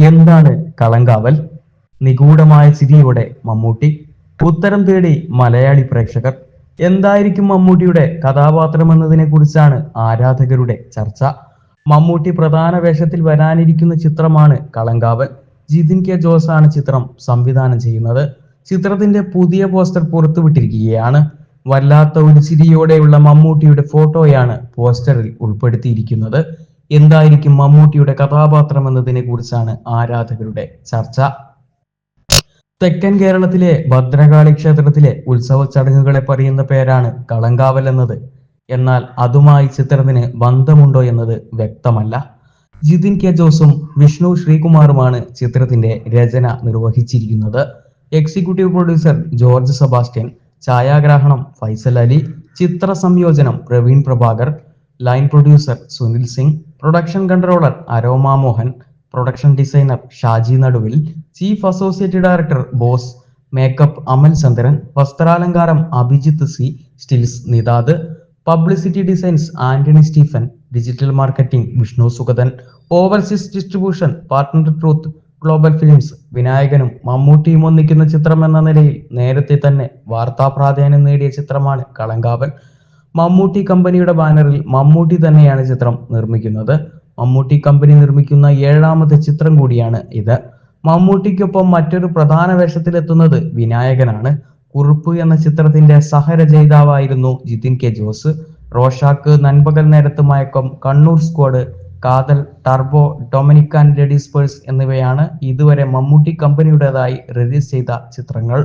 എന്താണ് കളങ്കാവൽ? നിഗൂഢമായ ചിരിയോടെ മമ്മൂട്ടി. ഉത്തരം തേടി മലയാളി പ്രേക്ഷകർ. എന്തായിരിക്കും മമ്മൂട്ടിയുടെ കഥാപാത്രം എന്നതിനെ കുറിച്ചാണ് ആരാധകരുടെ ചർച്ച. മമ്മൂട്ടി പ്രധാന വേഷത്തിൽ വരാനിരിക്കുന്ന ചിത്രമാണ് കളങ്കാവൽ. ജിതിൻ കെ ജോസ് ആണ് ചിത്രം സംവിധാനം ചെയ്യുന്നത്. ചിത്രത്തിന്റെ പുതിയ പോസ്റ്റർ പുറത്തുവിട്ടിരിക്കുകയാണ്. വല്ലാത്ത ഒരു ചിരിയോടെയുള്ള മമ്മൂട്ടിയുടെ ഫോട്ടോയാണ് പോസ്റ്ററിൽ ഉൾപ്പെടുത്തിയിരിക്കുന്നത്. എന്തായിരിക്കും മമ്മൂട്ടിയുടെ കഥാപാത്രം എന്നതിനെ കുറിച്ചാണ് ആരാധകരുടെ ചർച്ച. തെക്കൻ കേരളത്തിലെ ഭദ്രകാളി ക്ഷേത്രത്തിലെ ഉത്സവ ചടങ്ങുകളെ പറയുന്ന പേരാണ് കളങ്കാവൽ എന്നത്. എന്നാൽ അതുമായി ചിത്രത്തിന് ബന്ധമുണ്ടോ എന്നത് വ്യക്തമല്ല. ജിതിൻ കെ ജോസും വിഷ്ണു ശ്രീകുമാറുമാണ് ചിത്രത്തിന്റെ രചന നിർവഹിച്ചിരിക്കുന്നത്. എക്സിക്യൂട്ടീവ് പ്രൊഡ്യൂസർ ജോർജ് സെബാസ്റ്റ്യൻ, ഛായാഗ്രാഹണം ഫൈസൽ അലി, ചിത്ര സംയോജനം Praveen Prabhakar, line producer Sunil Singh, production controller Aroma Mohan, production designer Shaji Naduvil, chief associate director Bose, makeup Amal Chandran, വസ്ത്രാലങ്കാരം Abhijith C, stills Nithad, publicity designs Antony Stephen, digital marketing Vishnu Sugathan, overseas distribution partner Truth Global Films. വിനായകനും മമ്മൂട്ടിയും ഒന്നിക്കുന്ന ചിത്രം എന്ന നിലയിൽ നേരത്തെ തന്നെ വാർത്താ പ്രാധാന്യം നേടിയ ചിത്രമാണ് കളങ്കാവൽ. മമ്മൂട്ടി കമ്പനിയുടെ ബാനറിൽ മമ്മൂട്ടി തന്നെയാണ് ചിത്രം നിർമ്മിക്കുന്നത്. മമ്മൂട്ടി കമ്പനി നിർമ്മിക്കുന്ന 7ാമത്തെ ചിത്രം കൂടിയാണ് ഇത്. മമ്മൂട്ടിക്കൊപ്പം മറ്റൊരു പ്രധാന വേഷത്തിലെത്തുന്നത് വിനായകനാണ്. കുറുപ്പ് എന്ന ചിത്രത്തിന്റെ സഹരചയിതാവായിരുന്നു ജിതിൻ കെ ജോസ്. റോഷാക്ക്, നൻപകൽ നേരത്ത് മയക്കം, കണ്ണൂർ സ്ക്വാഡ്, കാതൽ, turbo, Dominic and ladies purse എന്നിവയാണ് ഇതുവരെ മമ്മൂട്ടി കമ്പനിയുടേതായി റിലീസ് ചെയ്ത ചിത്രങ്ങൾ.